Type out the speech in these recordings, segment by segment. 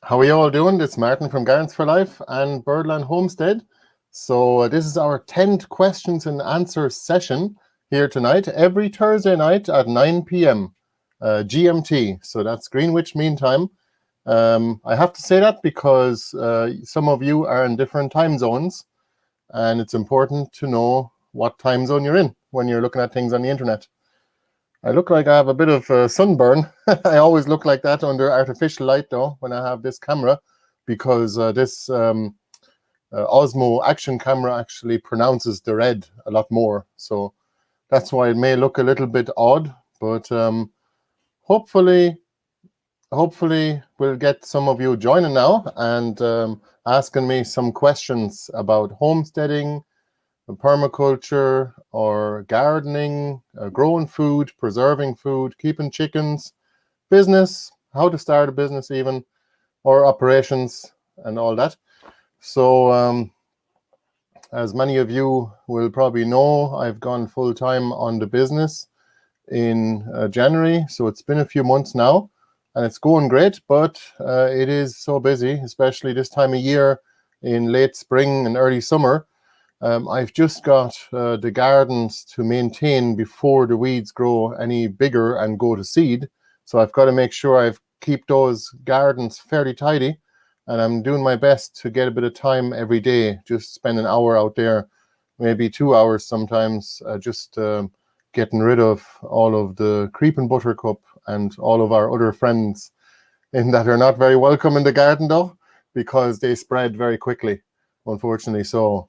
How are you all doing? It's Martin from Gardens for Life and Birdland Homestead. So this is our 10th questions and answers session here tonight, every Thursday night at 9 p.m. GMT. So that's Greenwich Mean Time. I have to say that because some of you are in different time zones, and it's important to know what time zone you're in when you're looking at things on the internet. I look like I have a bit of sunburn. I always look like that under artificial light, though, when I have this camera, because this Osmo action camera actually pronounces the red a lot more. So that's why it may look a little bit odd, but hopefully we'll get some of you joining now and asking me some questions about homesteading, permaculture, or gardening, growing food, preserving food, keeping chickens, business, how to start a business even, or operations and all that. So as many of you will probably know, I've gone full-time on the business in January, so it's been a few months now, and it's going great, but it is so busy, especially this time of year in late spring and early summer. I've just got the gardens to maintain before the weeds grow any bigger and go to seed. So I've got to make sure I keep those gardens fairly tidy, and I'm doing my best to get a bit of time every day, just spend an hour out there, maybe 2 hours sometimes, just getting rid of all of the creeping buttercup and all of our other friends in that are not very welcome in the garden, though, because they spread very quickly, unfortunately. So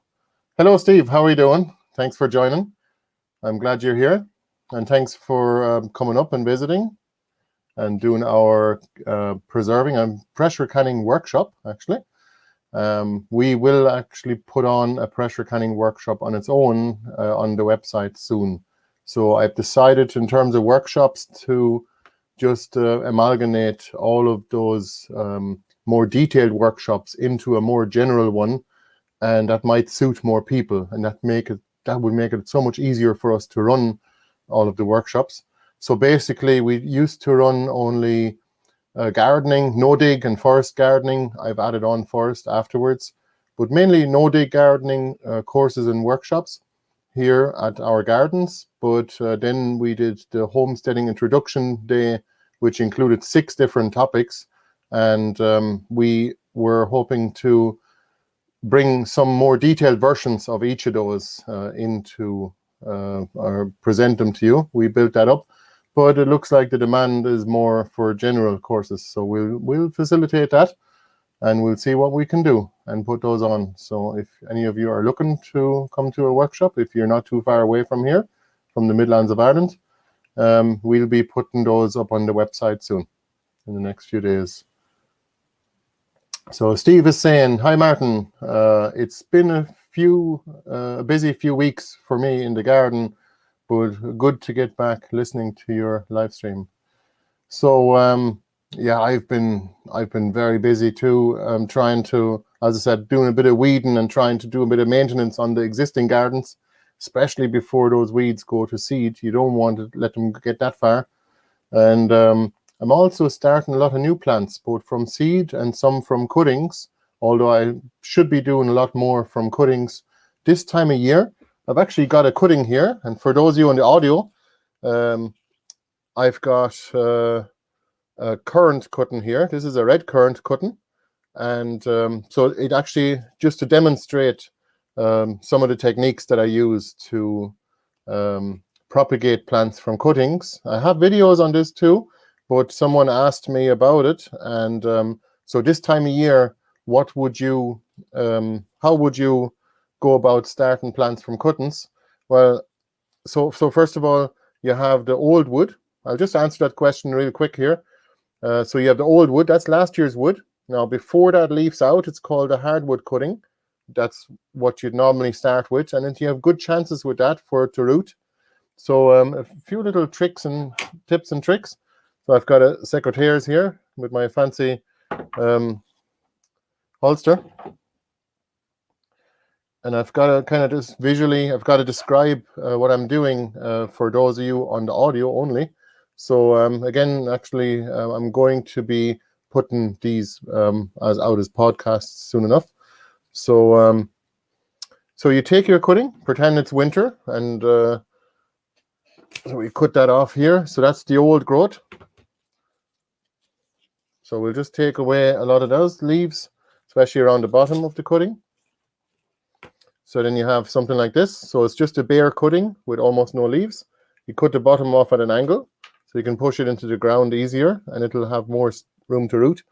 hello, Steve. How are you doing? Thanks for joining. I'm glad you're here. And thanks for coming up and visiting and doing our preserving and pressure canning workshop, actually. We will actually put on a pressure canning workshop on its own on the website soon. So I've decided in terms of workshops to just amalgamate all of those more detailed workshops into a more general one, and that might suit more people, and that would make it so much easier for us to run all of the workshops. So basically, we used to run only gardening, no-dig and forest gardening. I've added on forest afterwards, but mainly no-dig gardening courses and workshops here at our gardens. But then we did the homesteading introduction day, which included 6 different topics, and we were hoping to bring some more detailed versions of each of those into or present them to you. We built that up, but it looks like the demand is more for general courses, so we'll facilitate that, and we'll see what we can do and put those on. So if any of you are looking to come to a workshop, if you're not too far away from here, from the Midlands of Ireland, we'll be putting those up on the website soon in the next few days. So Steve is saying, hi Martin, it's been a busy few weeks for me in the garden, but good to get back listening to your live stream. So yeah, I've been very busy too, trying to, as I said, doing a bit of weeding and trying to do a bit of maintenance on the existing gardens, especially before those weeds go to seed. You don't want to let them get that far. And I'm also starting a lot of new plants, both from seed and some from cuttings, although I should be doing a lot more from cuttings this time of year. I've actually got a cutting here, and for those of you on the audio, I've got a currant cutting here. This is a red currant cutting, and so it actually, just to demonstrate some of the techniques that I use to propagate plants from cuttings. I have videos on this too, but someone asked me about it, and so this time of year, what would you, how would you go about starting plants from cuttings? Well, so first of all, you have the old wood. I'll just answer that question real quick here. So you have the old wood, that's last year's wood. Now, before that leaves out, it's called a hardwood cutting. That's what you'd normally start with, and then you have good chances with that for it to root. So a few little tricks and tips and tricks. So I've got a secateurs here with my fancy holster. And I've got to kind of just visually, I've got to describe what I'm doing for those of you on the audio only. So again, actually, I'm going to be putting these as podcasts soon enough. So so you take your cutting, pretend it's winter, and so we cut that off here. So that's the old growth. So we'll just take away a lot of those leaves, especially around the bottom of the cutting. So then you have something like this. So it's just a bare cutting with almost no leaves. You cut the bottom off at an angle, so you can push it into the ground easier, and it'll have more room to root.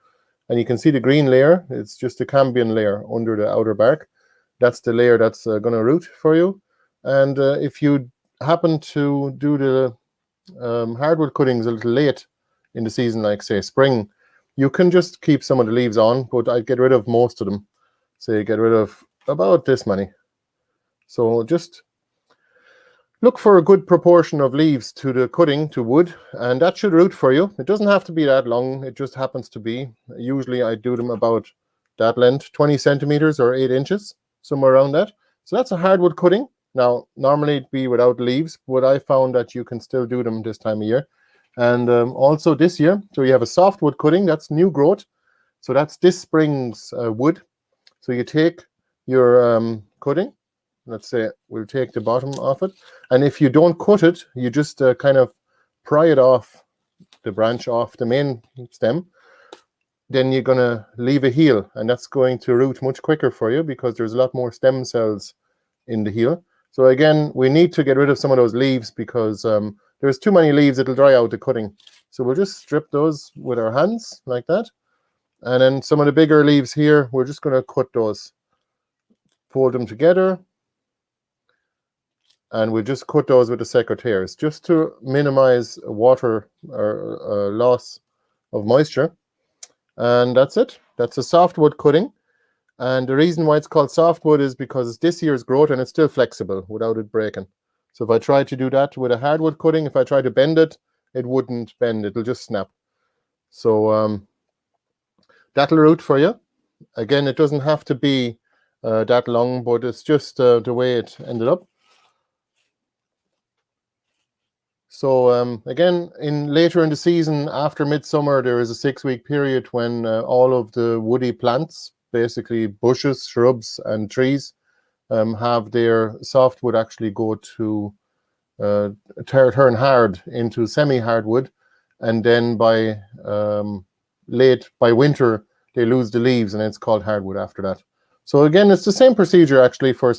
And you can see the green layer. It's just a cambium layer under the outer bark. That's the layer that's going to root for you. And if you happen to do the hardwood cuttings a little late in the season, like say spring, you can just keep some of the leaves on, but I'd get rid of most of them. So you get rid of about this many. So just look for a good proportion of leaves to the cutting, to wood, and that should root for you. It doesn't have to be that long, it just happens to be. Usually I do them about that length, 20 centimeters or 8 inches, somewhere around that. So that's a hardwood cutting. Now, normally it'd be without leaves, but I found that you can still do them this time of year. And also this year, so you have a softwood cutting, that's new growth. So that's this spring's wood. So you take your cutting, let's say we'll take the bottom off it, and if you don't cut it, you just kind of pry it off, the branch off the main stem, then you're going to leave a heel, and that's going to root much quicker for you because there's a lot more stem cells in the heel. So again, we need to get rid of some of those leaves because there's too many leaves, it'll dry out the cutting. So we'll just strip those with our hands like that, and then some of the bigger leaves here, we're just going to cut those, fold them together, and we'll just cut those with the secateurs just to minimize water or loss of moisture. And that's it. That's a softwood cutting. And the reason why it's called softwood is because it's this year's growth and it's still flexible without it breaking. So if I try to do that with a hardwood cutting, if I try to bend it, it wouldn't bend, it'll just snap. So that'll root for you. Again, it doesn't have to be that long, but it's just the way it ended up. So again, later in the season, after midsummer, there is a 6-week period when all of the woody plants, basically bushes, shrubs, and trees, have their softwood actually go to turn hard into semi-hardwood, and then by winter they lose the leaves, and it's called hardwood after that. So again, it's the same procedure actually for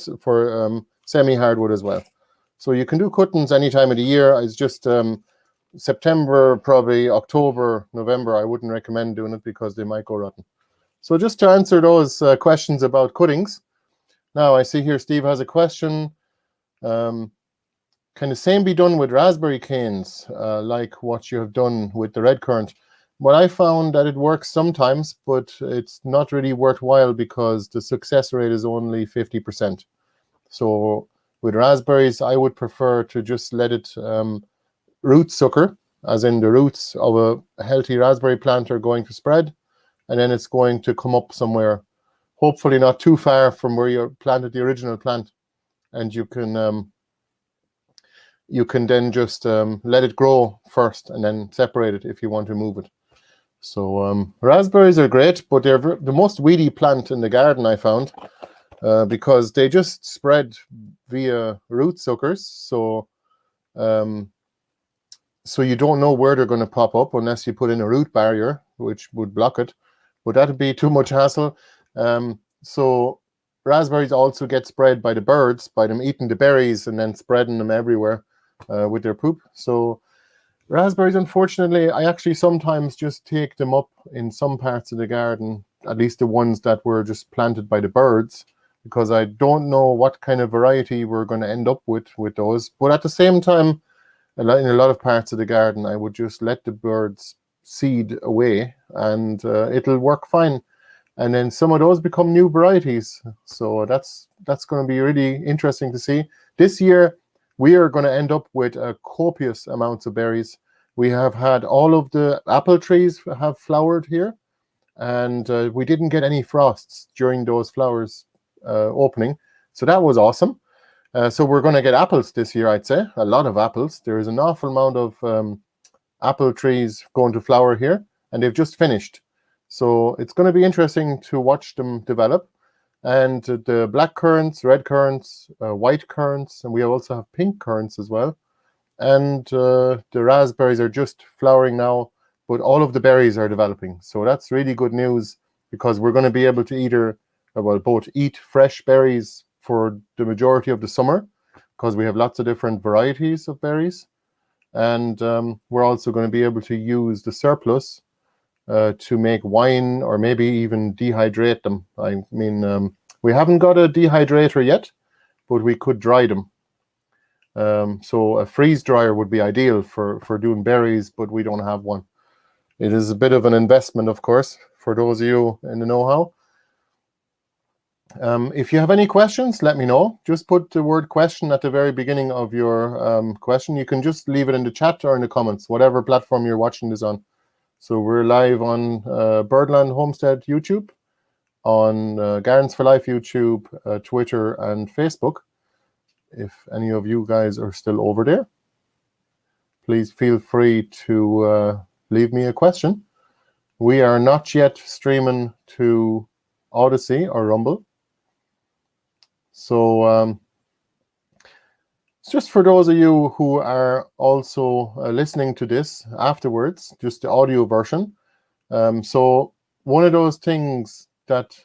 semi-hardwood as well. So you can do cuttings any time of the year. It's just September, probably October, November, I wouldn't recommend doing it because they might go rotten. So just to answer those questions about cuttings. Now I see here Steve has a question. Can the same be done with raspberry canes, like what you have done with the red currant? Well, I found that it works sometimes, but it's not really worthwhile because the success rate is only 50%. So with raspberries, I would prefer to just let it root sucker, as in the roots of a healthy raspberry plant are going to spread, and then it's going to come up somewhere, hopefully not too far from where you planted the original plant, and you can then just let it grow first and then separate it if you want to move it. So raspberries are great, but they're the most weedy plant in the garden, I found. Because they just spread via root suckers, so you don't know where they're going to pop up unless you put in a root barrier, which would block it, but that would be too much hassle. So raspberries also get spread by the birds, by them eating the berries and then spreading them everywhere with their poop. So raspberries, unfortunately, I actually sometimes just take them up in some parts of the garden, at least the ones that were just planted by the birds, because I don't know what kind of variety we're going to end up with those. But at the same time, in a lot of parts of the garden, I would just let the birds seed away, and it'll work fine. And then some of those become new varieties. So that's going to be really interesting to see. This year, we are going to end up with copious amounts of berries. We have had all of the apple trees have flowered here, and we didn't get any frosts during those flowers opening, so that was awesome. So we're going to get apples this year, I'd say, a lot of apples. There is an awful amount of apple trees going to flower here, and they've just finished. So it's going to be interesting to watch them develop. And the black currants, red currants, white currants, and we also have pink currants as well. And the raspberries are just flowering now, but all of the berries are developing. So that's really good news, because we're going to be able to either, well, both eat fresh berries for the majority of the summer, because we have lots of different varieties of berries. And we're also going to be able to use the surplus to make wine, or maybe even dehydrate them. I mean, we haven't got a dehydrator yet, but we could dry them. So a freeze dryer would be ideal for doing berries, but we don't have one. It is a bit of an investment, of course, for those of you in the know-how. If you have any questions, let me know. Just put the word question at the very beginning of your question. You can just leave it in the chat or in the comments, whatever platform you're watching this on. So we're live on Birdland Homestead YouTube, on Gardens for Life YouTube, Twitter, and Facebook. If any of you guys are still over there, please feel free to leave me a question. We are not yet streaming to Odyssey or Rumble. So it's just for those of you who are also listening to this afterwards, just the audio version. So one of those things that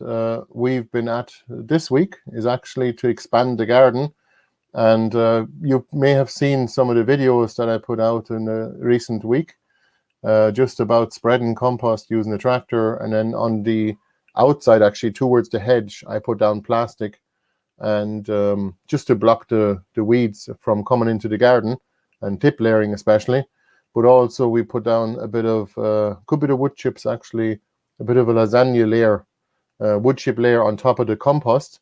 we've been at this week is actually to expand the garden. And you may have seen some of the videos that I put out in the recent week, just about spreading compost using a tractor. And then on the outside, actually towards the hedge, I put down plastic, and just to block the weeds from coming into the garden, and tip layering especially. But also we put down a bit of, could be the wood chips actually, a bit of a lasagna layer, wood chip layer on top of the compost,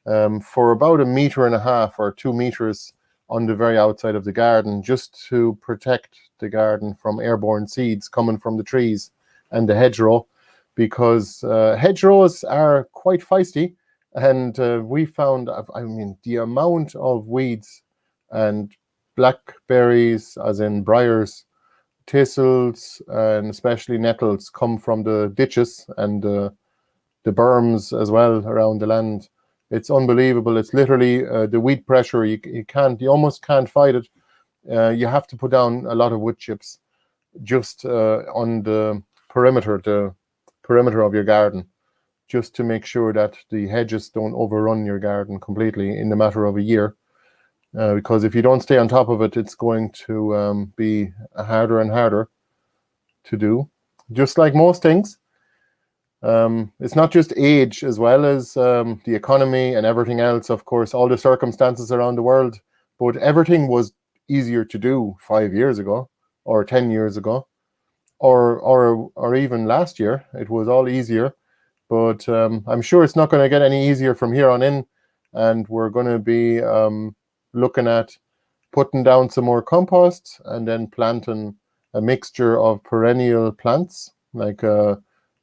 for about 1.5 meters or 2 meters on the very outside of the garden, just to protect the garden from airborne seeds coming from the trees and the hedgerow, because hedgerows are quite feisty. And we found, I mean, the amount of weeds and blackberries, as in briars, thistles, and especially nettles, come from the ditches and the berms as well around the land. It's unbelievable. It's literally the weed pressure. You almost can't fight it. You have to put down a lot of wood chips just on the perimeter of your garden, just to make sure that the hedges don't overrun your garden completely in a matter of a year. Because if you don't stay on top of it, it's going to be harder and harder to do. Just like most things. It's not just age, as well as the economy and everything else, of course, all the circumstances around the world. But everything was easier to do 5 years ago, or 10 years ago, or even last year. It was all easier. But I'm sure it's not going to get any easier from here on in. And we're going to be looking at putting down some more compost, and then planting a mixture of perennial plants, like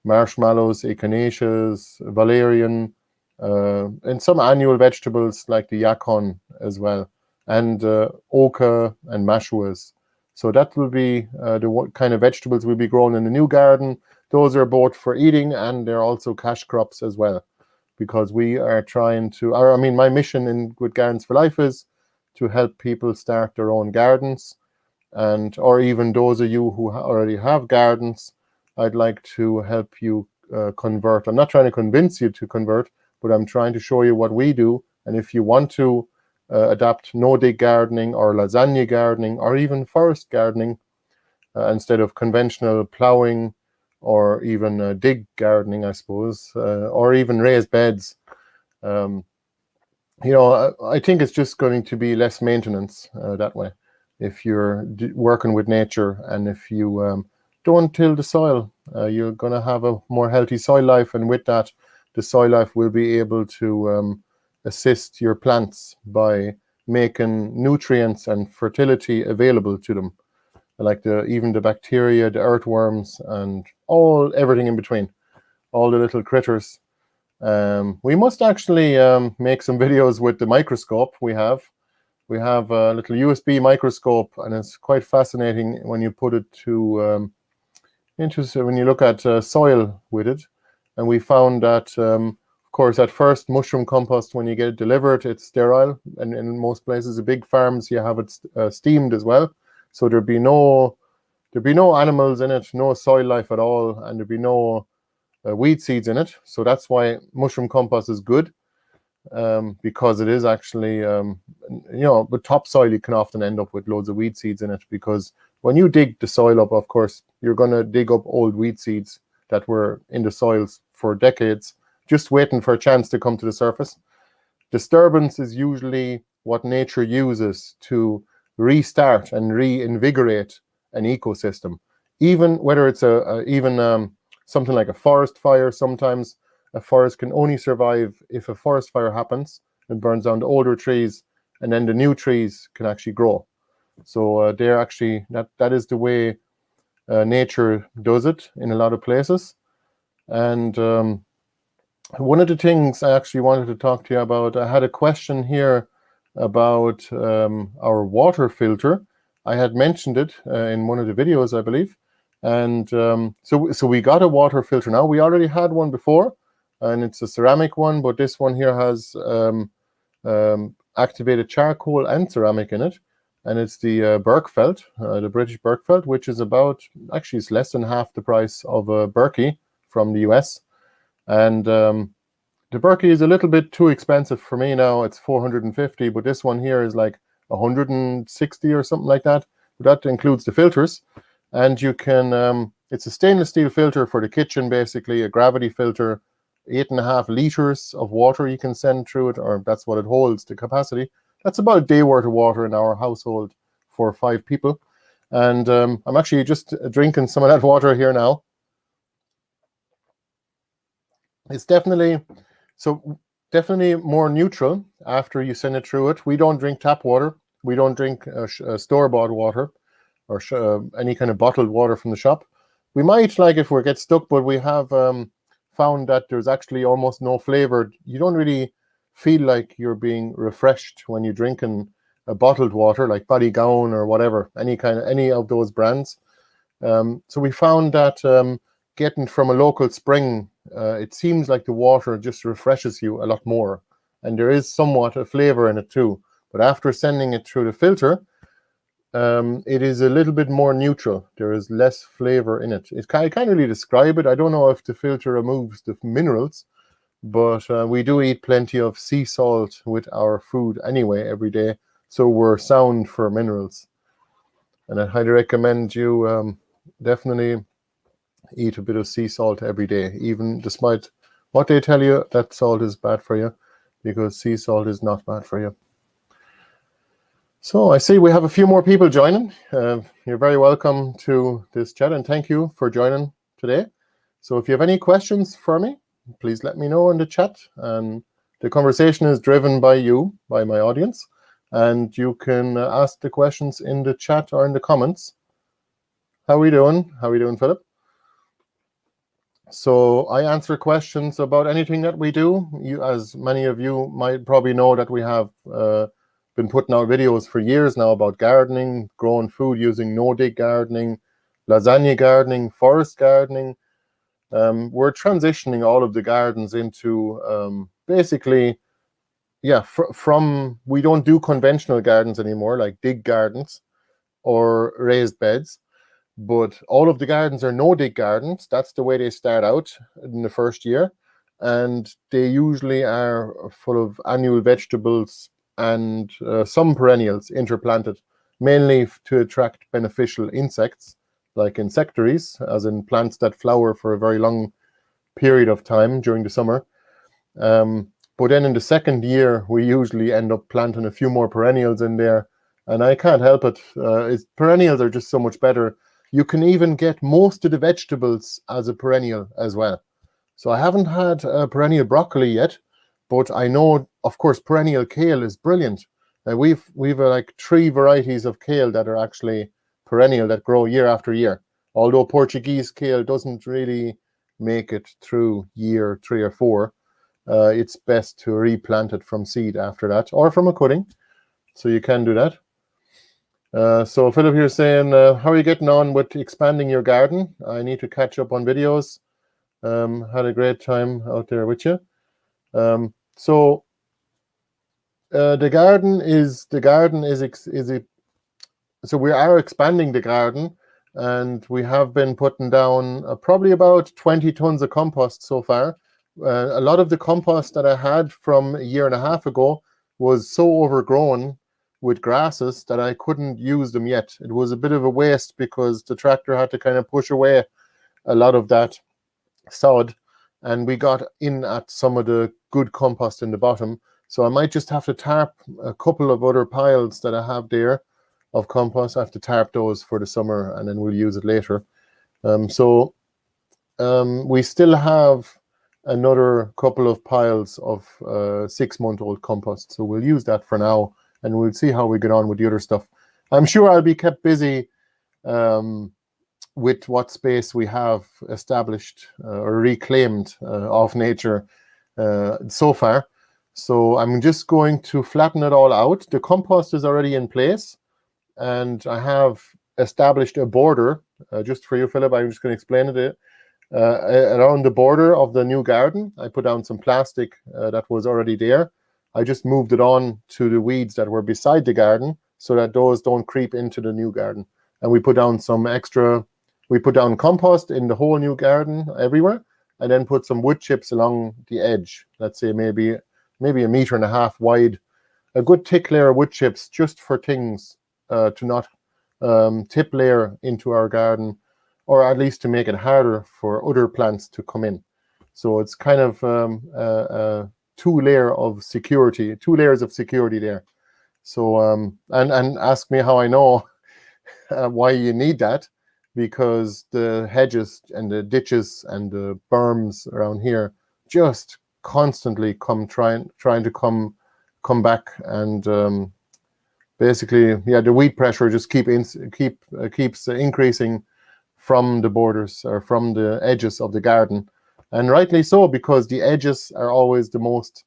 marshmallows, echinaceas, valerian, and some annual vegetables like the yacon as well, and oca and mashuas. So that will be the kind of vegetables we'll be growing in the new garden. Those are both for eating, and they're also cash crops as well, because we are trying to, I mean, my mission with Gardens for Life is to help people start their own gardens, and or even those of you who already have gardens, I'd like to help you convert. I'm not trying to convince you to convert, but I'm trying to show you what we do. And if you want to adapt no-dig gardening or lasagna gardening or even forest gardening, instead of conventional plowing, or even dig gardening, I suppose, or even raised beds, you know, I think it's just going to be less maintenance that way, if you're working with nature, and if you don't till the soil, you're going to have a more healthy soil life, and with that, the soil life will be able to assist your plants by making nutrients and fertility available to them, like even the bacteria, the earthworms, and everything in between, all the little critters. We must actually make some videos with the microscope we have. We have a little USB microscope, and it's quite fascinating when you put it to interesting when you look at soil with it, and we found that, of course, at first mushroom compost, when you get it delivered, it's sterile, and in most places, the big farms, you have it steamed as well, so there'd be no animals in it, no soil life at all, and there'd be no weed seeds in it. So that's why mushroom compost is good, because it is actually, with topsoil, you can often end up with loads of weed seeds in it, because when you dig the soil up, of course, you're going to dig up old weed seeds that were in the soils for decades, just waiting for a chance to come to the surface. Disturbance is usually what nature uses to restart and reinvigorate an ecosystem. Even whether it's something like a forest fire, sometimes a forest can only survive if a forest fire happens and burns down the older trees, and then the new trees can actually grow. So they're actually, that is the way nature does it in a lot of places. And one of the things I actually wanted to talk to you about, I had a question here about our water filter. I had mentioned it in one of the videos, I believe. And so we got a water filter now. We already had one before, and it's a ceramic one, but this one here has activated charcoal and ceramic in it. And it's the Berkefeld, the British Berkefeld, which is actually it's less than half the price of a Berkey from the US. And the Berkey is a little bit too expensive for me now. It's 450, but this one here is like 160 or something like that. That includes the filters. And you can, it's a stainless steel filter for the kitchen, basically, a gravity filter, 8.5 liters of water you can send through it, or that's what it holds, the capacity. That's about a day worth of water in our household for 5 people. And I'm actually just drinking some of that water here now. It's definitely more neutral after you send it through it. We don't drink tap water. We don't drink store-bought water or any kind of bottled water from the shop. We might, like, if we get stuck, but we have found that there's actually almost no flavor. You don't really feel like you're being refreshed when you're drinking a bottled water like Ballygowan or whatever, any of those brands. So we found that getting from a local spring, it seems like the water just refreshes you a lot more, and there is somewhat a flavor in it too. But after sending it through the filter, it is a little bit more neutral. There is less flavor in it. I can't really describe it. I don't know if the filter removes the minerals, but we do eat plenty of sea salt with our food anyway every day, so we're sound for minerals. And I highly recommend you definitely eat a bit of sea salt every day, even despite what they tell you that salt is bad for you, because sea salt is not bad for you. So I see we have a few more people joining. You're very welcome to this chat, and thank you for joining today. So if you have any questions for me, please let me know in the chat. And the conversation is driven by you, by my audience, and you can ask the questions in the chat or in the comments. How are we doing? How are we doing, Philip? So I answer questions about anything that we do. As many of you might probably know, that we have been putting out videos for years now about gardening, growing food using no-dig gardening, lasagna gardening, forest gardening. We're transitioning all of the gardens into basically, from we don't do conventional gardens anymore, like dig gardens or raised beds. But all of the gardens are no-dig gardens. That's the way they start out in the first year. And they usually are full of annual vegetables and some perennials interplanted, mainly to attract beneficial insects, like insectaries, as in plants that flower for a very long period of time during the summer. But then in the second year, we usually end up planting a few more perennials in there. And I can't help it. Perennials are just so much better. You can even get most of the vegetables as a perennial as well. So I haven't had perennial broccoli yet, but I know, of course, perennial kale is brilliant. We've like 3 varieties of kale that are actually perennial, that grow year after year. Although Portuguese kale doesn't really make it through year 3 or 4, it's best to replant it from seed after that, or from a cutting. So you can do that. So Philip here saying, how are you getting on with expanding your garden? I need to catch up on videos. Had a great time out there with you. So the garden is so we are expanding the garden, and we have been putting down probably about 20 tons of compost so far. A lot of the compost that I had from a year and a half ago was so overgrown with grasses that I couldn't use them yet. It was a bit of a waste because the tractor had to kind of push away a lot of that sod, and we got in at some of the good compost in the bottom. So I might just have to tarp a couple of other piles that I have there of compost. I have to tarp those for the summer, and then we'll use it later. We still have another couple of piles of 6-month-old compost. So we'll use that for now, and we'll see how we get on with the other stuff. I'm sure I'll be kept busy with what space we have established or reclaimed of nature so far. So I'm just going to flatten it all out. The compost is already in place, and I have established a border just for you, Philip. I'm just going to explain it. Around the border of the new garden, I put down some plastic that was already there. I just moved it on to the weeds that were beside the garden so that those don't creep into the new garden. And we put down compost in the whole new garden everywhere, and then put some wood chips along the edge. Let's say maybe 1.5 meters wide, a good thick layer of wood chips, just for things to not tip layer into our garden, or at least to make it harder for other plants to come in. So it's kind of two layers of security there. So and ask me how I know why you need that, because the hedges and the ditches and the berms around here just constantly trying to come back, and basically, the weed pressure just keeps increasing from the borders or from the edges of the garden, and rightly so, because the edges are always the most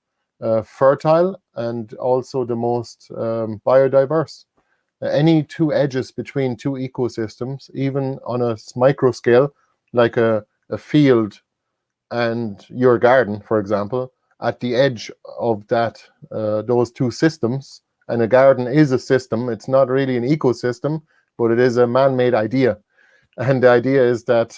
fertile and also the most biodiverse. Any two edges between two ecosystems, even on a micro scale, like a field and your garden, for example, at the edge of those two systems, and a garden is a system. It's not really an ecosystem, but it is a man-made idea. And the idea is that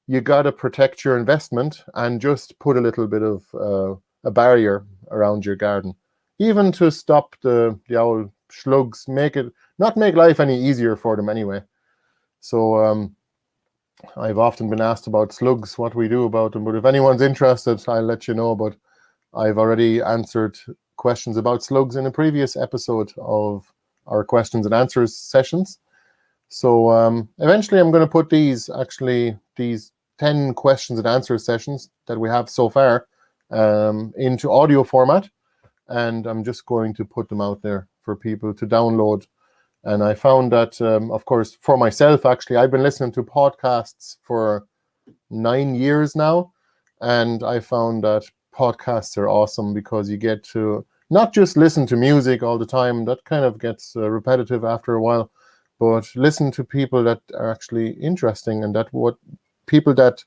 you got to protect your investment and just put a little bit of a barrier around your garden, even to stop the old slugs, not make life any easier for them anyway. So I've often been asked about slugs, what we do about them, but if anyone's interested, I'll let you know. But I've already answered questions about slugs in a previous episode of our questions and answers sessions. So eventually I'm going to put these 10 questions and answers sessions that we have so far into audio format, and I'm just going to put them out there for people to download. And I found that, of course, for myself, actually, I've been listening to podcasts for 9 years now, and I found that podcasts are awesome because you get to not just listen to music all the time. That kind of gets repetitive after a while, but listen to people that are actually interesting, and people that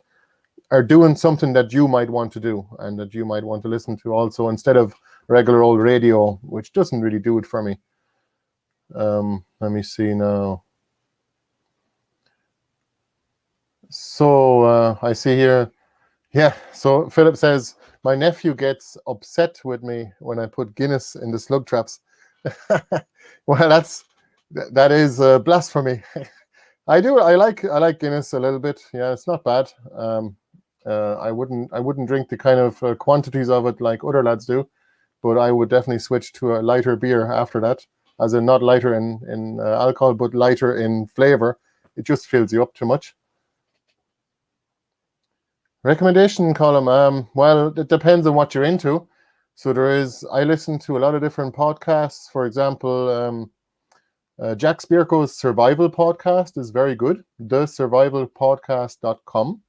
are doing something that you might want to do and that you might want to listen to also, instead of regular old radio, which doesn't really do it for me. Let me see now. So I see here, so Philip says, my nephew gets upset with me when I put Guinness in the slug traps. Well, that is blasphemy. I like Guinness a little bit. Yeah, it's not bad. I wouldn't drink the kind of quantities of it like other lads do, but I would definitely switch to a lighter beer after that, as in not lighter in alcohol, but lighter in flavor. It just fills you up too much. Recommendation column. Well, it depends on what you're into. So I listen to a lot of different podcasts. For example, Jack Spirko's Survival Podcast is very good. thesurvivalpodcast.com.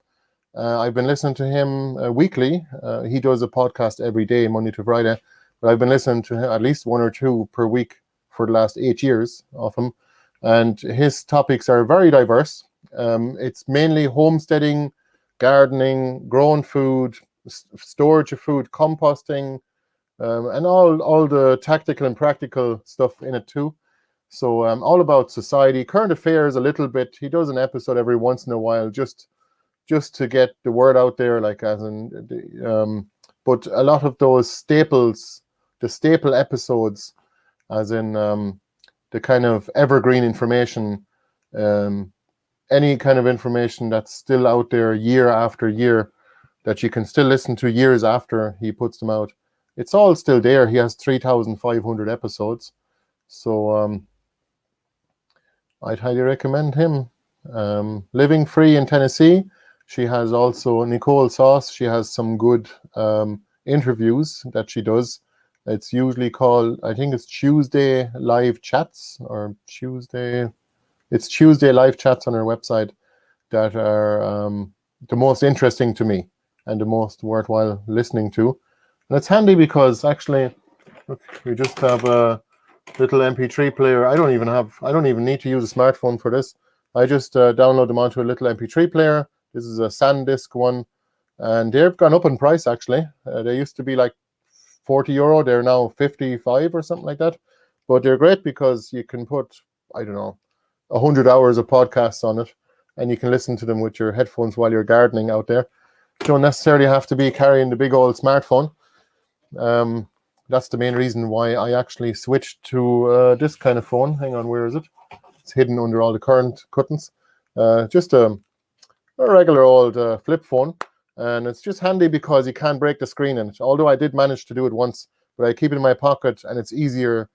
I've been listening to him weekly. He does a podcast every day, Monday to Friday. But I've been listening to him at least one or two per week for the last 8 years of him. and his topics are very diverse. It's mainly homesteading, gardening, growing food, storage of food, composting, and all the tactical and practical stuff in it too. So all about society, current affairs a little bit. He does an episode every once in a while, just to get the word out there, like as in. But a lot of those staples, the staple episodes, as in the kind of evergreen information, any kind of information that's still out there year after year, that you can still listen to years after he puts them out. It's all still there. He has 3,500 episodes. So I'd highly recommend him. Living Free in Tennessee. She has also Nicole Sauce. She has some good interviews that she does. It's usually called, I think it's Tuesday Live Chats, or Tuesday. It's Tuesday Live Chats on her website that are the most interesting to me and the most worthwhile listening to. And it's handy because actually, look, we just have a little MP3 player. I don't even need to use a smartphone for this. I just download them onto a little MP3 player. This is a SanDisk one, and they've gone up in price actually. They used to be like €40. They're now 55 or something like that. But they're great because you can put, I don't know, 100 hours of podcasts on it, and you can listen to them with your headphones while you're gardening out there. You don't necessarily have to be carrying the big old smartphone. That's the main reason why I actually switched to this kind of phone. Hang on, where is it? It's hidden under all the current cuttings. Just a regular old flip phone, and it's just handy because you can't break the screen in it. Although I did manage to do it once, but I keep it in my pocket, and it's easier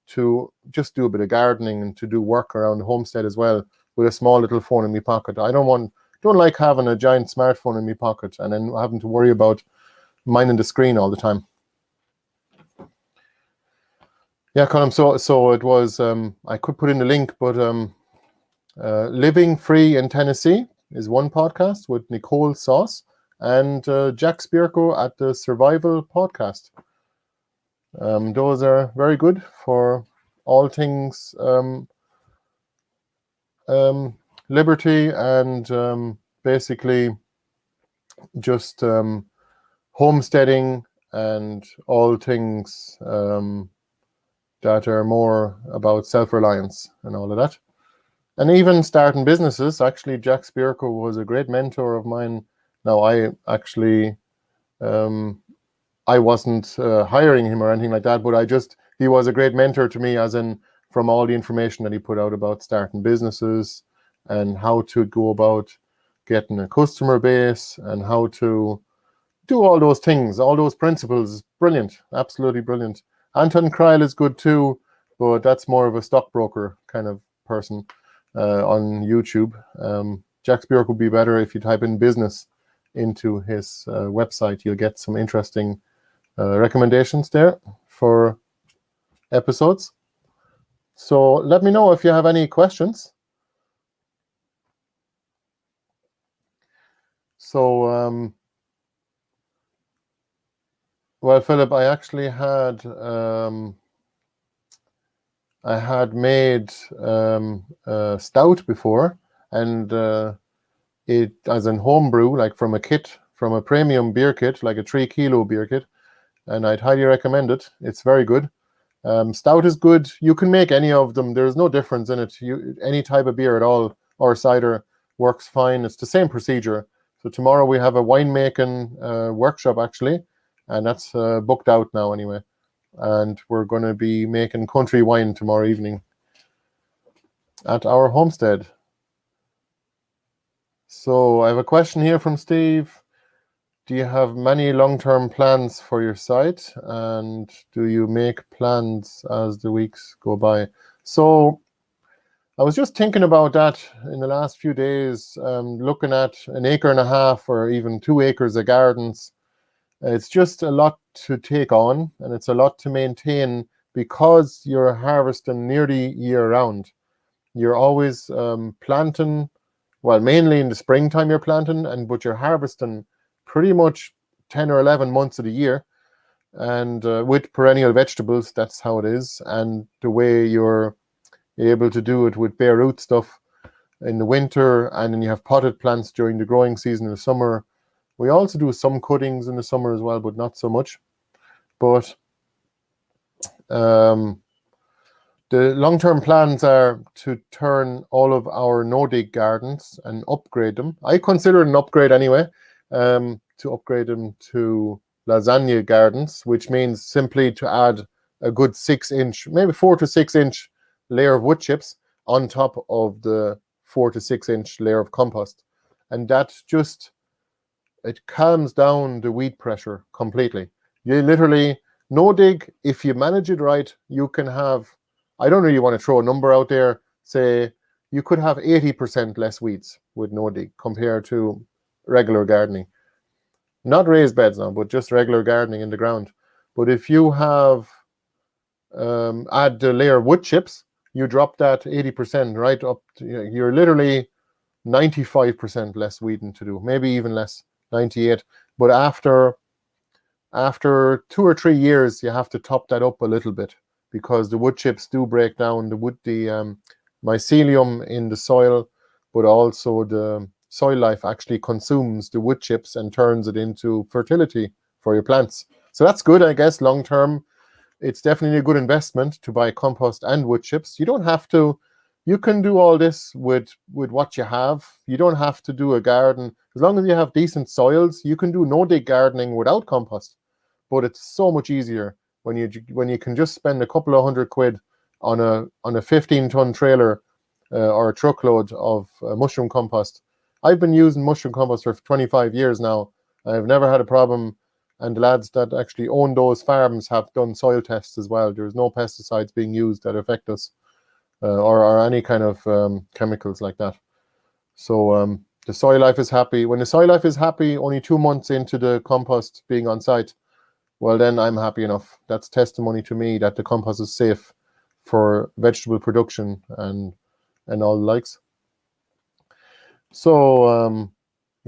to just do a bit of gardening and to do work around the homestead as well with a small little phone in my pocket. I don't like having a giant smartphone in my pocket and then having to worry about minding the screen all the time. Yeah, Colin, so it was, I could put in the link, but Living Free in Tennessee is one podcast with Nicole Sauce and Jack Spirko at the Survival Podcast. Those are very good for all things liberty and basically just homesteading and all things that are more about self-reliance and all of that. And even starting businesses. Actually, Jack Spirko was a great mentor of mine. Now, I actually, I wasn't hiring him or anything like that, but he was a great mentor to me, as in from all the information that he put out about starting businesses and how to go about getting a customer base and how to do all those things, all those principles. Brilliant, absolutely brilliant. Anton Kreil is good too, but that's more of a stockbroker kind of person on YouTube. Jack Spirko would be better if you type in business into his website. You'll get some interesting recommendations there for episodes. So let me know if you have any questions. So, well, Philip, I actually had made stout before, and it as in homebrew, like from a premium beer kit, like a 3 kilo beer kit, and I'd highly recommend it. It's very good. Stout is good. You can make any of them. There's no difference in it. Any type of beer at all or cider works fine. It's the same procedure. So tomorrow we have a winemaking workshop actually, and that's booked out now anyway. And we're going to be making country wine tomorrow evening at our homestead. So I have a question here from Steve. Do you have many long-term plans for your site, and do you make plans as the weeks go by? So I was just thinking about that in the last few days, looking at 1.5 acres or even 2 acres of gardens. It's just a lot to take on, and it's a lot to maintain because you're harvesting nearly year round. You're always planting, well, mainly in the springtime you're planting, but you're harvesting pretty much 10 or 11 months of the year. And with perennial vegetables, that's how it is. And the way your You're able to do it with bare root stuff in the winter, and then you have potted plants during the growing season in the summer. We also do some cuttings in the summer as well, but not so much. But the long-term plans are to turn all of our no-dig gardens and upgrade them. I consider it an upgrade anyway, to upgrade them to lasagna gardens, which means simply to add a good 6-inch, maybe 4 to 6 inch layer of wood chips on top of the 4 to 6 inch layer of compost. And that just, it calms down the weed pressure completely. You literally, no dig, if you manage it right, you can have, I don't really want to throw a number out there, say you could have 80% less weeds with no dig compared to regular gardening. Not raised beds now, but just regular gardening in the ground. But if you have, add the layer of wood chips, you drop that 80% right up to, you're literally 95% less weeding to do, maybe even less, 98. But after 2 or 3 years, you have to top that up a little bit, because the wood chips do break down the mycelium in the soil, but also the soil life actually consumes the wood chips and turns it into fertility for your plants. So that's good, I guess, long term. It's definitely a good investment to buy compost and wood chips. You don't have to, you can do all this with what you have. You don't have to do a garden. As long as you have decent soils, you can do no-dig gardening without compost. But it's so much easier when you can just spend a couple of £100 on a 15-ton trailer or a truckload of mushroom compost. I've been using mushroom compost for 25 years now. I've never had a problem. And the lads that actually own those farms have done soil tests as well. There's no pesticides being used that affect us, or any kind of chemicals like that. So the soil life is happy. When the soil life is happy, only 2 months into the compost being on site, well, then I'm happy enough. That's testimony to me that the compost is safe for vegetable production and all the likes. So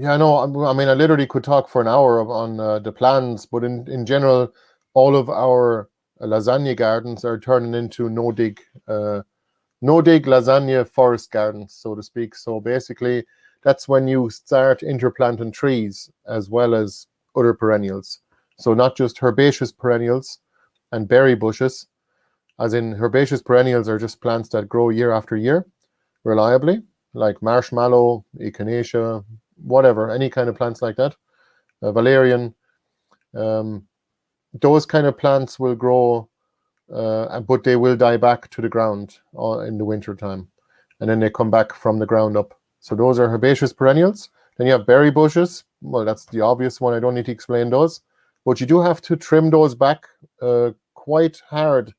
yeah, no, I mean, I literally could talk for an hour on the plans, but in general, all of our lasagna gardens are turning into no-dig lasagna forest gardens, so to speak. So basically, that's when you start interplanting trees as well as other perennials. So not just herbaceous perennials and berry bushes, as in herbaceous perennials are just plants that grow year after year reliably, like marshmallow, echinacea, whatever, any kind of plants like that, valerian. Those kind of plants will grow, but they will die back to the ground in the winter time, and then they come back from the ground up. So those are herbaceous perennials. Then you have berry bushes. Well, that's the obvious one. I don't need to explain those, but you do have to trim those back quite hard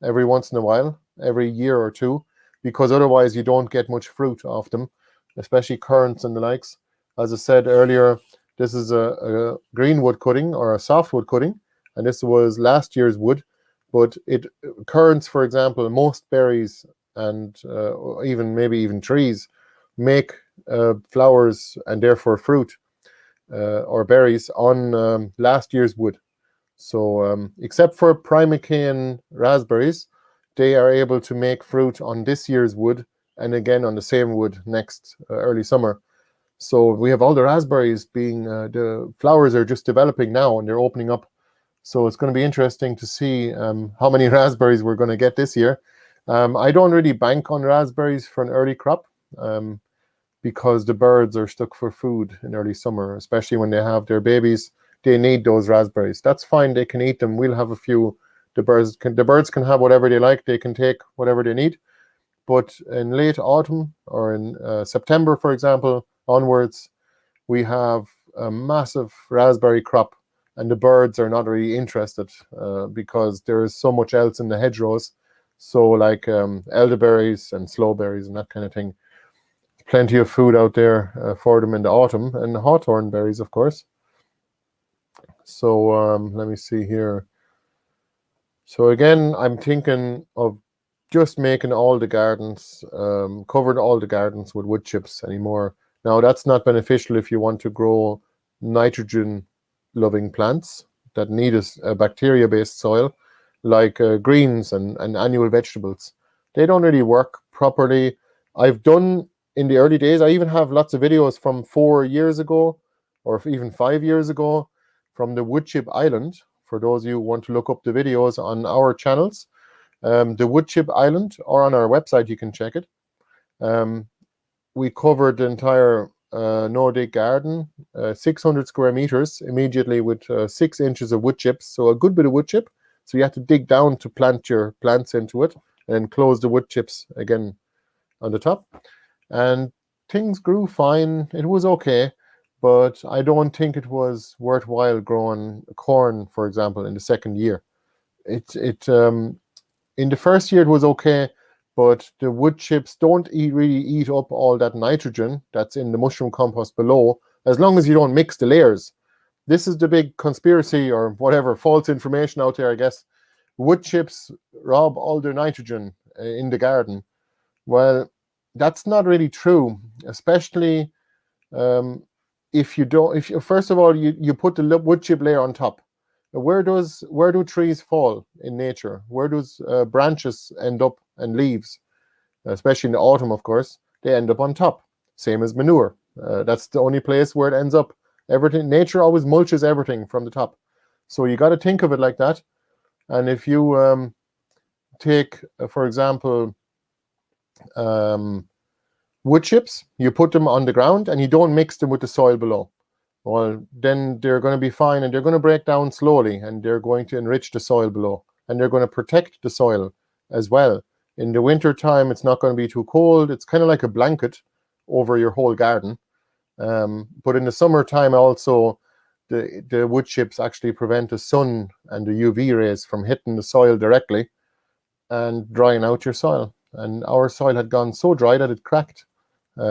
every once in a while, every year or two, because otherwise you don't get much fruit off them, especially currants and the likes. As I said earlier, this is a green wood cutting or a softwood cutting, and this was last year's wood. But currants, for example, most berries and maybe even trees make flowers and therefore fruit or berries on last year's wood. So except for primocane raspberries, they are able to make fruit on this year's wood and again on the same wood next early summer. So we have all the raspberries being, the flowers are just developing now and they're opening up. So it's going to be interesting to see how many raspberries we're going to get this year. I don't really bank on raspberries for an early crop because the birds are stuck for food in early summer, especially when they have their babies. They need those raspberries. That's fine. They can eat them. We'll have a few. The birds can have whatever they like. They can take whatever they need. But in late autumn or in September, for example, onwards, we have a massive raspberry crop, and the birds are not really interested because there is so much else in the hedgerows. So like elderberries and slowberries and that kind of thing. Plenty of food out there for them in the autumn, and hawthorn berries, of course. So let me see here. So again, I'm thinking of just making all the gardens, covering all the gardens with wood chips anymore. Now, that's not beneficial if you want to grow nitrogen-loving plants that need a bacteria-based soil, like greens and annual vegetables. They don't really work properly. I've done in the early days, I even have lots of videos from 4 years ago, or even 5 years ago, from the wood chip island. For those of you who want to look up the videos on our channels, the wood chip island, or on our website, you can check it. We covered the entire Nordic garden, 600 square meters, immediately with 6 inches of wood chips. So a good bit of wood chip. So you have to dig down to plant your plants into it, and close the wood chips again on the top. And things grew fine. It was okay, but I don't think it was worthwhile growing corn, for example, in the second year. In the first year it was okay, but the wood chips don't really eat up all that nitrogen that's in the mushroom compost below, as long as you don't mix the layers. This is the big conspiracy, or whatever, false information out there, I guess. Wood chips rob all their nitrogen in the garden. Well, that's not really true, especially if you don't. First of all, you put the wood chip layer on top. Where do trees fall in nature? Where does branches end up, and leaves, especially in the autumn, of course? They end up on top. Same as manure. That's the only place where it ends up. Everything, nature always mulches everything from the top. So you got to think of it like that. And if you take, for example, wood chips, you put them on the ground and you don't mix them with the soil below, well, then they're going to be fine, and they're going to break down slowly, and they're going to enrich the soil below, and they're going to protect the soil as well. In the winter time, it's not going to be too cold. It's kind of like a blanket over your whole garden. But in the summertime also, the wood chips actually prevent the sun and the UV rays from hitting the soil directly and drying out your soil. And our soil had gone so dry that it cracked.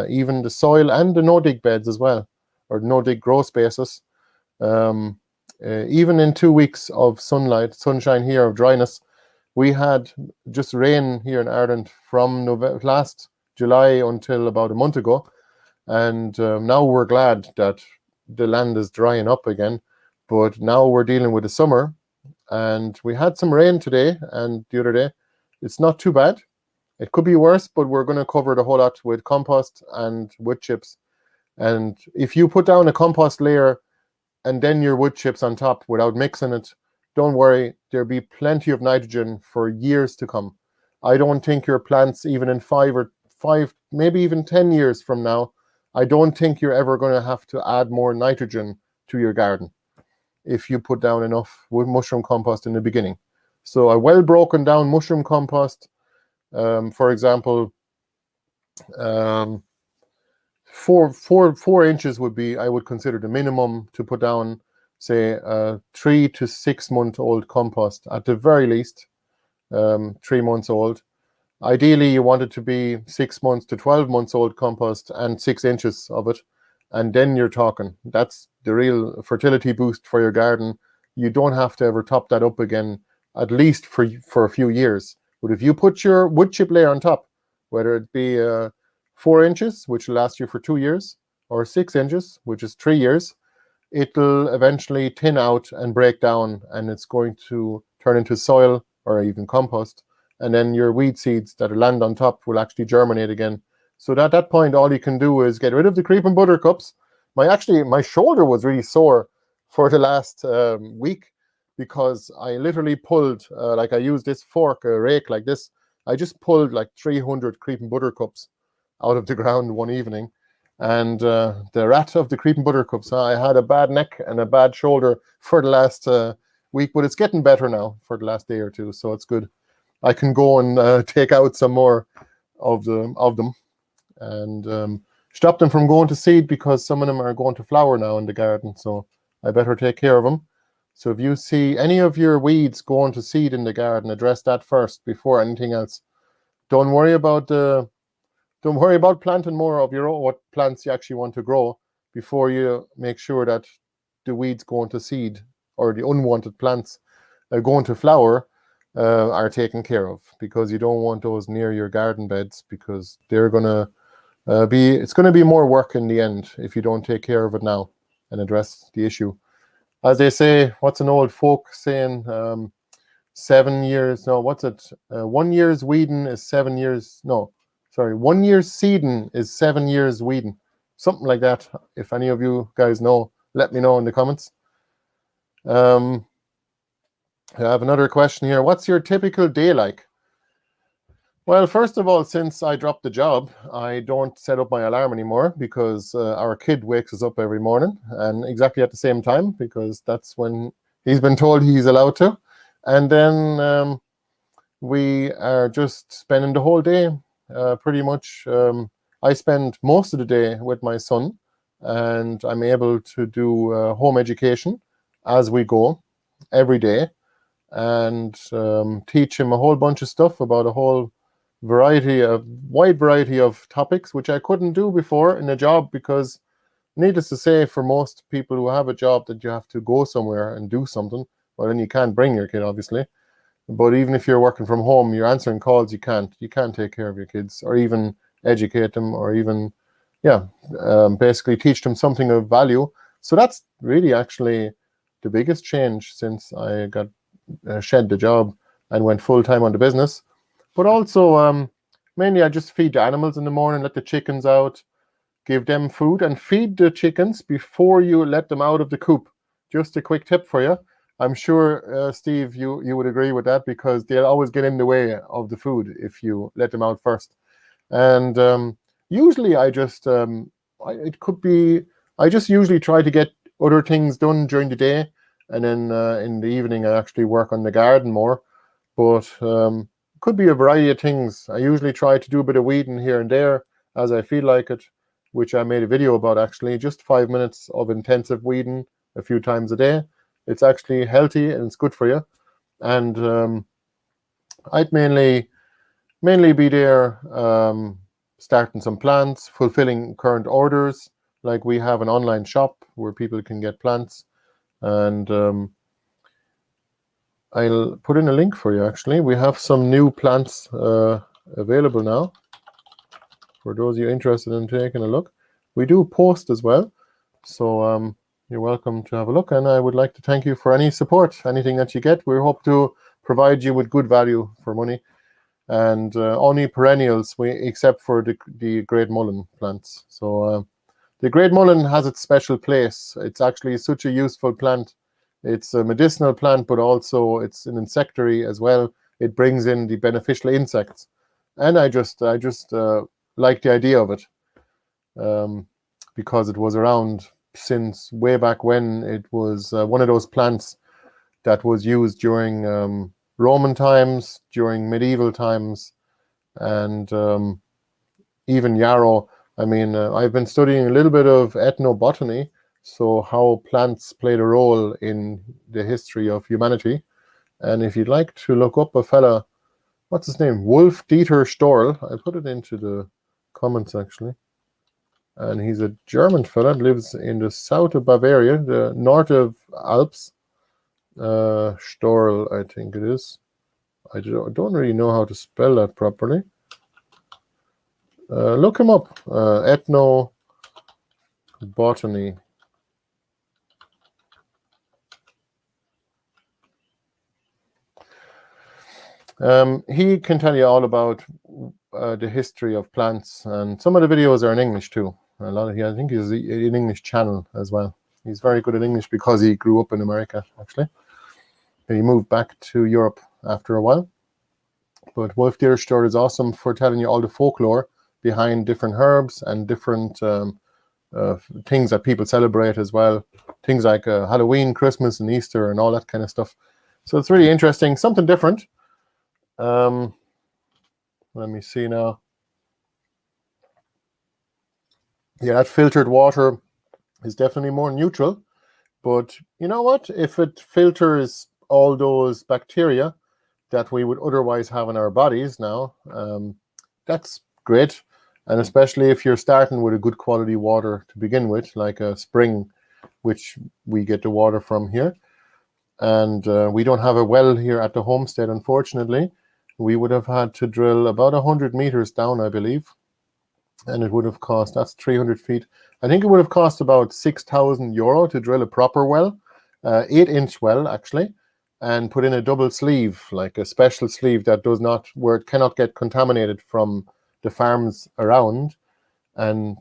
Even the soil and the no-dig beds as well, or no-dig grow spaces. Even in 2 weeks of sunshine here, of dryness, we had just rain here in Ireland from last July until about a month ago. And now we're glad that the land is drying up again. But now we're dealing with the summer, and we had some rain today and the other day. It's not too bad. It could be worse, but we're going to cover the whole lot with compost and wood chips. And if you put down a compost layer and then your wood chips on top without mixing it, don't worry, there'll be plenty of nitrogen for years to come. I don't think your plants, even in 5, maybe even 10 years from now, I don't think you're ever going to have to add more nitrogen to your garden if you put down enough mushroom compost in the beginning. So a well broken down mushroom compost, for example, 4 inches would be, I would consider, the minimum to put down, say, a 3 to 6 month old compost at the very least, 3 months old. Ideally, you want it to be 6 months to 12 months old compost and 6 inches of it. And then you're talking. That's the real fertility boost for your garden. You don't have to ever top that up again, at least for a few years. But if you put your wood chip layer on top, whether it be 4 inches, which will last you for 2 years, or 6 inches, which is 3 years, it'll eventually thin out and break down, and it's going to turn into soil or even compost. And then your weed seeds that land on top will actually germinate again. So at that point, all you can do is get rid of the creeping buttercups. My shoulder was really sore for the last week, because I literally pulled, like I used this fork, a rake like this. I just pulled like 300 creeping buttercups out of the ground one evening. And the rat of the creeping buttercups, I had a bad neck and a bad shoulder for the last week, but it's getting better now for the last day or two, so it's good. I can go and take out some more of them and stop them from going to seed, because some of them are going to flower now in the garden, so I better take care of them. So if you see any of your weeds going to seed in the garden, address that first before anything else. Don't worry about planting more of your own, what plants you actually want to grow, before you make sure that the weeds going to seed, or the unwanted plants going to flower, are taken care of, because you don't want those near your garden beds, because they're going to it's going to be more work in the end if you don't take care of it now and address the issue. As they say, what's an old folk saying? 7 years. No, what's it? 1 year's weeding is 7 years. No, sorry, 1 year's seeding is 7 years weeding. Something like that. If any of you guys know, let me know in the comments. I have another question here. What's your typical day like? Well, first of all, since I dropped the job, I don't set up my alarm anymore because our kid wakes us up every morning and exactly at the same time because that's when he's been told he's allowed to. And then we are just spending the whole day pretty much. I spend most of the day with my son and I'm able to do home education as we go every day and teach him a whole bunch of stuff about a whole wide variety of topics, which I couldn't do before in a job because, needless to say, for most people who have a job that you have to go somewhere and do something, well, then you can't bring your kid, obviously. But even if you're working from home, you're answering calls, you can't take care of your kids or even educate them or even, basically teach them something of value. So that's really actually the biggest change since I got shed the job and went full-time on the business. But also, mainly I just feed the animals in the morning, let the chickens out, give them food, and feed the chickens before you let them out of the coop. Just a quick tip for you. I'm sure, Steve, you would agree with that because they'll always get in the way of the food if you let them out first. And usually I just, I just usually try to get other things done during the day. And then in the evening, I actually work on the garden more. But could be a variety of things. I usually try to do a bit of weeding here and there as I feel like it, which I made a video about actually, just 5 minutes of intensive weeding a few times a day. It's actually healthy and it's good for you. And I'd mainly be there starting some plants, fulfilling current orders. Like we have an online shop where people can get plants. And I'll put in a link for you, actually. We have some new plants available now for those of you interested in taking a look. We do post as well, so you're welcome to have a look. And I would like to thank you for any support, anything that you get. We hope to provide you with good value for money. And only perennials, except for the Great Mullen plants. So the Great Mullen has its special place. It's actually such a useful plant. It's a medicinal plant, but also it's an insectary as well. It brings in the beneficial insects. And I just like the idea of it because it was around since way back when. It was one of those plants that was used during Roman times, during medieval times, and even yarrow. I mean, I've been studying a little bit of ethnobotany, so how plants played a role in the history of humanity. And if you'd like to look up a fella, what's his name? Wolf Dieter Storl. I put it into the comments, actually. And he's a German fella, lives in the south of Bavaria, the north of Alps. Storl, I think it is. I don't really know how to spell that properly. Look him up. Ethnobotany. He can tell you all about the history of plants, and some of the videos are in English too. A lot of I think he's an English channel as well. He's very good at English because he grew up in America, actually. He moved back to Europe after a while. But Wolf Dieter is awesome for telling you all the folklore behind different herbs and different things that people celebrate as well. Things like Halloween, Christmas, and Easter, and all that kind of stuff. So it's really interesting, something different. Let me see now. Yeah, that filtered water is definitely more neutral. But you know what? If it filters all those bacteria that we would otherwise have in our bodies now, that's great. And especially if you're starting with a good quality water to begin with, like a spring, which we get the water from here. And we don't have a well here at the homestead, unfortunately. We would have had to drill about 100 meters down, I believe. And it would have cost, that's 300 feet. I think it would have cost about €6,000 to drill a proper well, 8-inch well, actually. and put in a double sleeve, like a special sleeve that does not, where it cannot get contaminated from the farms around. And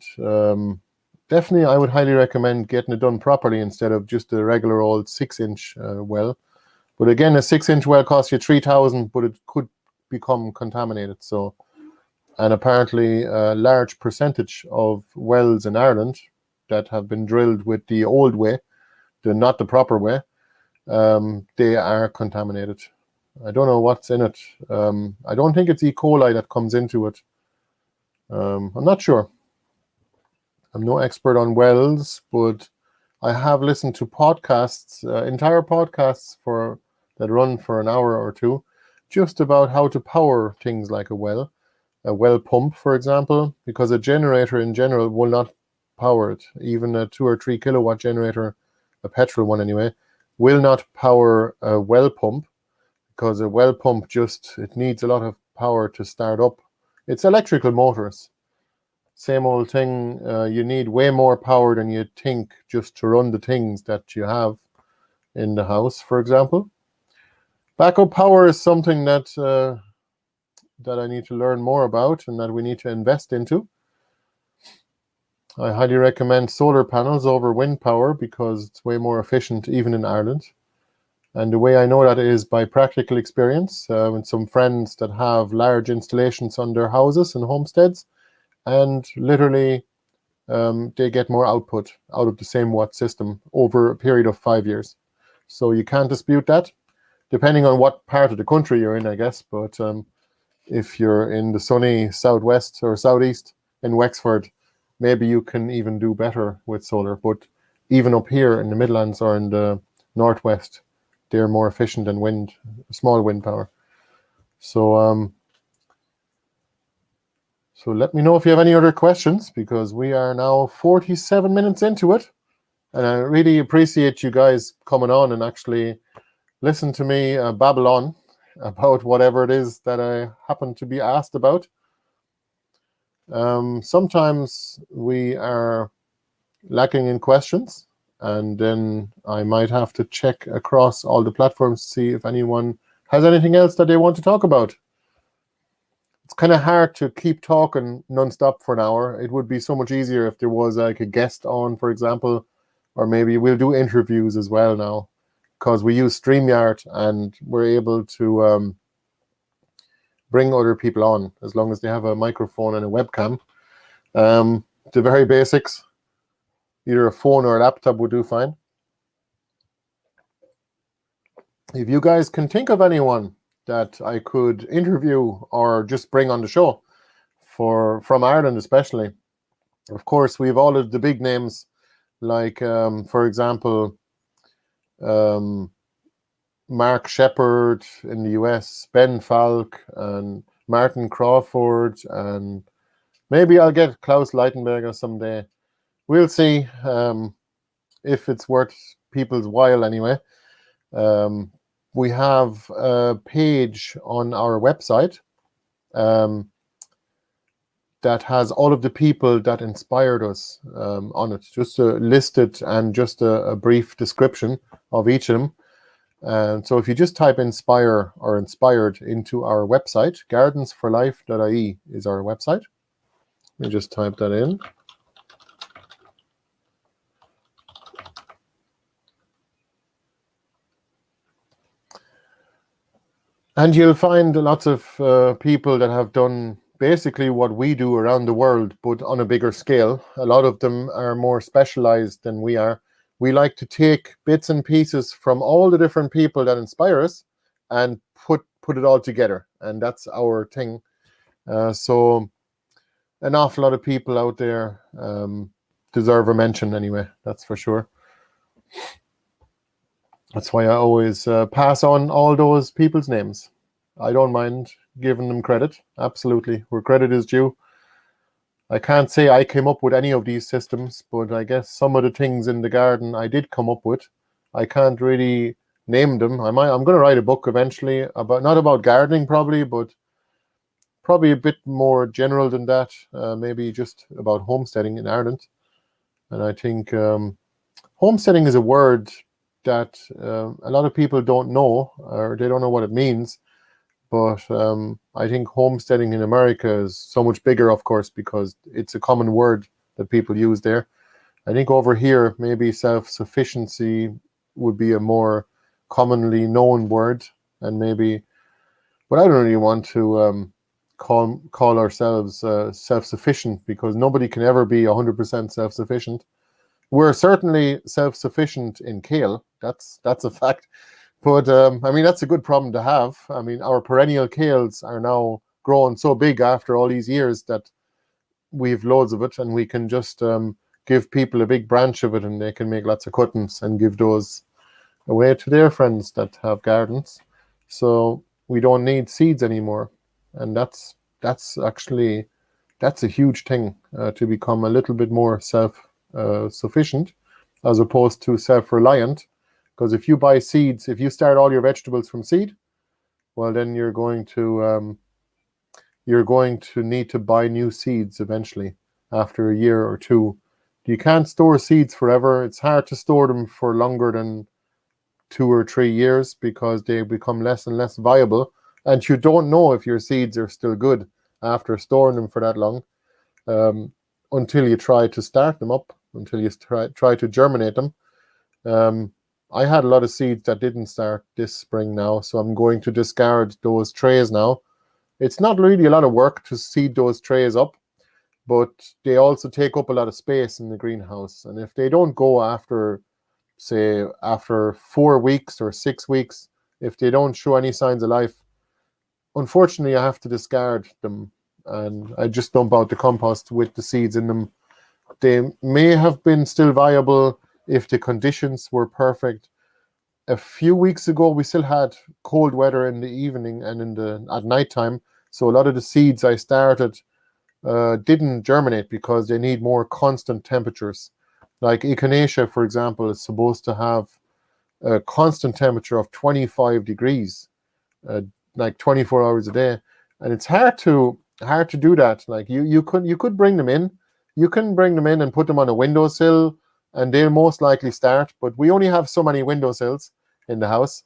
definitely I would highly recommend getting it done properly instead of just a regular old 6-inch well. But again, a 6-inch well costs you 3,000, but it could become contaminated. So, and apparently a large percentage of wells in Ireland that have been drilled with the old way, not the proper way, they are contaminated. I don't know what's in it. I don't think it's E. coli that comes into it. I'm not sure. I'm no expert on wells, but I have listened to podcasts, entire podcasts that run for an hour or two, just about how to power things like a well pump, for example, because a generator in general will not power it. Even a 2 or 3 kilowatt generator, a petrol one anyway, will not power a well pump, because a well pump it needs a lot of power to start up. It's electrical motors. Same old thing, you need way more power than you think just to run the things that you have in the house, for example. Backup power is something that I need to learn more about and that we need to invest into. I highly recommend solar panels over wind power because it's way more efficient even in Ireland. And the way I know that is by practical experience with some friends that have large installations on their houses and homesteads, and literally they get more output out of the same watt system over a period of 5 years. So you can't dispute that, depending on what part of the country you're in, I guess. But if you're in the sunny southwest or southeast in Wexford, maybe you can even do better with solar. But even up here in the Midlands or in the northwest, they're more efficient than small wind power. So so let me know if you have any other questions, because we are now 47 minutes into it. And I really appreciate you guys coming on and actually listen to me babble on about whatever it is that I happen to be asked about. Sometimes we are lacking in questions, and then I might have to check across all the platforms to see if anyone has anything else that they want to talk about. It's kind of hard to keep talking nonstop for an hour. It would be so much easier if there was like a guest on, for example, or maybe we'll do interviews as well now, because we use StreamYard and we're able to bring other people on as long as they have a microphone and a webcam. The very basics, either a phone or a laptop would do fine. If you guys can think of anyone that I could interview or just bring on the show from Ireland especially. Of course, we have all of the big names like, for example, Mark Shepard in the US, Ben Falk and Martin Crawford, and maybe I'll get Klaus Leitenberger someday. We'll see if it's worth people's while anyway. We have a page on our website that has all of the people that inspired us on it, just listed and just a brief description of each of them. And so if you just type inspire or inspired into our website, gardensforlife.ie is our website. Let me just type that in. And you'll find lots of people that have done basically what we do around the world, but on a bigger scale. A lot of them are more specialized than we are. We like to take bits and pieces from all the different people that inspire us and put it all together. And that's our thing. So an awful lot of people out there deserve a mention anyway, that's for sure. That's why I always pass on all those people's names. I don't mind giving them credit, absolutely, where credit is due. I can't say I came up with any of these systems, but I guess some of the things in the garden I did come up with. I can't really name them. I'm going to write a book eventually, not about gardening probably, but probably a bit more general than that, maybe just about homesteading in Ireland. And I think homesteading is a word that a lot of people don't know, or they don't know what it means. But I think homesteading in America is so much bigger, of course, because it's a common word that people use there. I think over here, maybe self-sufficiency would be a more commonly known word, and maybe, but I don't really want to call ourselves self-sufficient, because nobody can ever be 100% self-sufficient. We're certainly self-sufficient in kale. That's a fact. But I mean, that's a good problem to have. I mean, our perennial kales are now growing so big after all these years that we've loads of it, and we can just give people a big branch of it, and they can make lots of cuttings and give those away to their friends that have gardens. So we don't need seeds anymore, and that's actually a huge thing, to become a little bit more self-sufficient as opposed to self-reliant. Because if you buy seeds, if you start all your vegetables from seed, well, then you're going to need to buy new seeds eventually after a year or two. You can't store seeds forever. It's hard to store them for longer than 2 or 3 years, because they become less and less viable, and you don't know if your seeds are still good after storing them for that long, until you try to start them up, until you try to germinate them. I had a lot of seeds that didn't start this spring now, so I'm going to discard those trays now. It's not really a lot of work to seed those trays up, but they also take up a lot of space in the greenhouse. And if they don't go after, say, after 4 weeks or 6 weeks, if they don't show any signs of life, unfortunately, I have to discard them, and I just dump out the compost with the seeds in them. They may have been still viable if the conditions were perfect. A few weeks ago, we still had cold weather in the evening and at nighttime, so a lot of the seeds I started didn't germinate because they need more constant temperatures. Like echinacea, for example, is supposed to have a constant temperature of 25 degrees, like 24 hours a day, and it's hard to do that. Like you could bring them in, you can bring them in and put them on a windowsill, and they'll most likely start. But we only have so many windowsills in the house,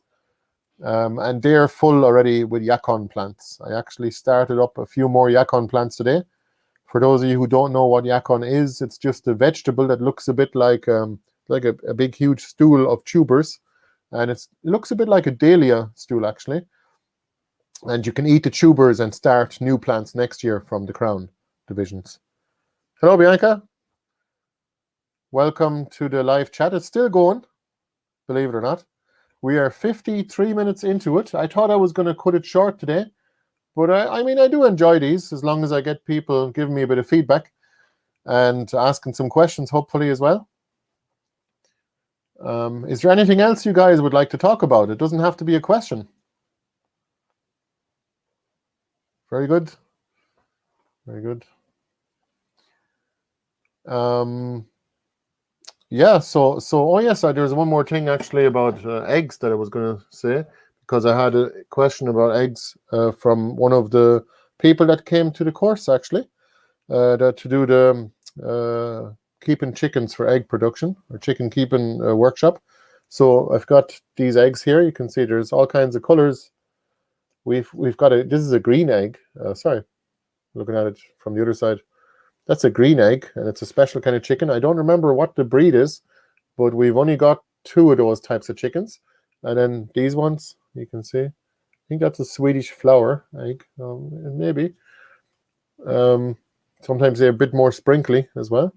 and they're full already with yacon plants. I actually started up a few more yacon plants today. For those of you who don't know what yacon is, it's just a vegetable that looks a bit like a big, huge stool of tubers. And it looks a bit like a dahlia stool, actually. And you can eat the tubers and start new plants next year from the crown divisions. Hello, Bianca. Welcome to the live chat. It's still going, believe it or not. We are 53 minutes into it. I thought I was going to cut it short today. But I mean, I do enjoy these, as long as I get people giving me a bit of feedback and asking some questions, hopefully, as well. Is there anything else you guys would like to talk about? It doesn't have to be a question. Very good. Very good. Yeah, so oh yes, there's one more thing actually about eggs that I was going to say, because I had a question about eggs from one of the people that came to the course, actually, to do the keeping chickens for egg production, or chicken keeping workshop. So I've got these eggs here. You can see there's all kinds of colors. We've got this is a green egg. Sorry, looking at it from the other side. That's a green egg, and it's a special kind of chicken. I don't remember what the breed is, but we've only got 2 of those types of chickens. And then these ones, you can see, I think that's a Swedish flower egg, maybe. Sometimes they're a bit more sprinkly as well.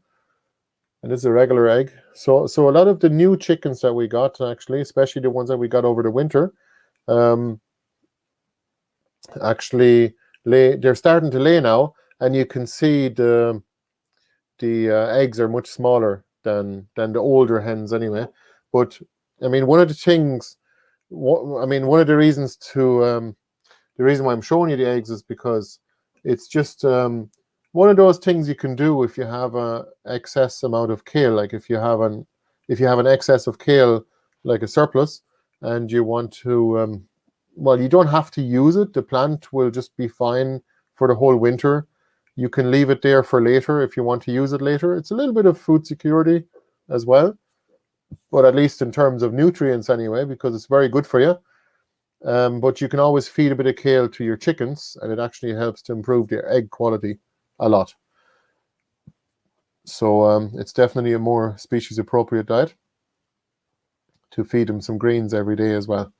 And this is a regular egg. So a lot of the new chickens that we got, actually, especially the ones that we got over the winter, actually they're starting to lay now, and you can see the eggs are much smaller than the older hens anyway. But I mean, one of the things, one of the reasons to the reason why I'm showing you the eggs is because it's just one of those things you can do if you have a excess amount of kale. Like if you have an excess of kale, like a surplus, and you want to well, you don't have to use it. The plant will just be fine for the whole winter. You can leave it there for later if you want to use it later. It's a little bit of food security as well. but at least in terms of nutrients anyway, because it's very good for you. But you can always feed a bit of kale to your chickens, and it actually helps to improve their egg quality a lot. So it's definitely a more species appropriate diet to feed them some greens every day as well.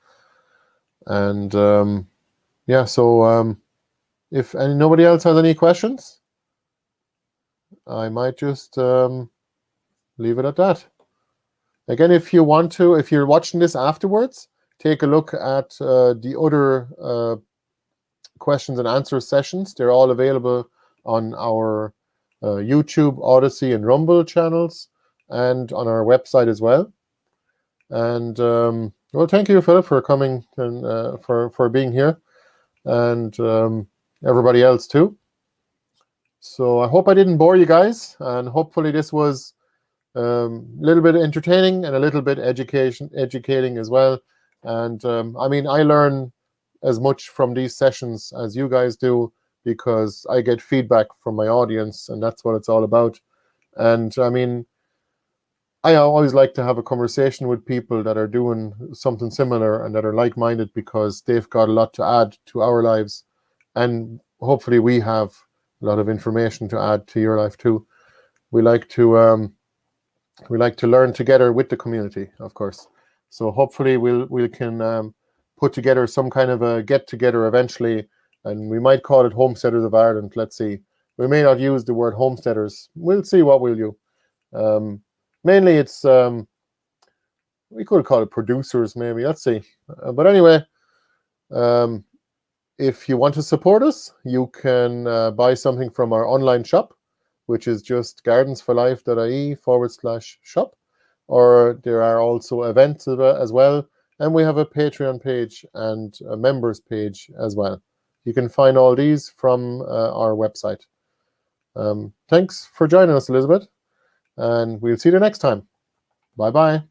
And yeah, so if nobody else has any questions, I might just leave it at that. Again, if you want to, if you're watching this afterwards, take a look at the other questions and answer sessions. They're all available on our YouTube, Odyssey, and Rumble channels, and on our website as well. And well, thank you, Philip, for coming and for being here, and everybody else too. So I hope I didn't bore you guys, and hopefully this was a little bit entertaining and a little bit educating as well. And I mean, I learn as much from these sessions as you guys do, because I get feedback from my audience, and that's what it's all about. And I mean, I always like to have a conversation with people that are doing something similar and that are like-minded, because they've got a lot to add to our lives, and hopefully we have a lot of information to add to your life too. We like to learn together with the community, of course. So hopefully we can put together some kind of a get-together eventually, and we might call it Homesteaders of Ireland. Let's see. We may not use the word homesteaders. We'll see what we'll do. Mainly it's, we could call it producers maybe. Let's see. But anyway, if you want to support us, you can buy something from our online shop, which is just gardensforlife.ie/shop. Or there are also events as well. And we have a Patreon page and a members page as well. You can find all these from our website. Thanks for joining us, Elizabeth. And we'll see you next time. Bye-bye.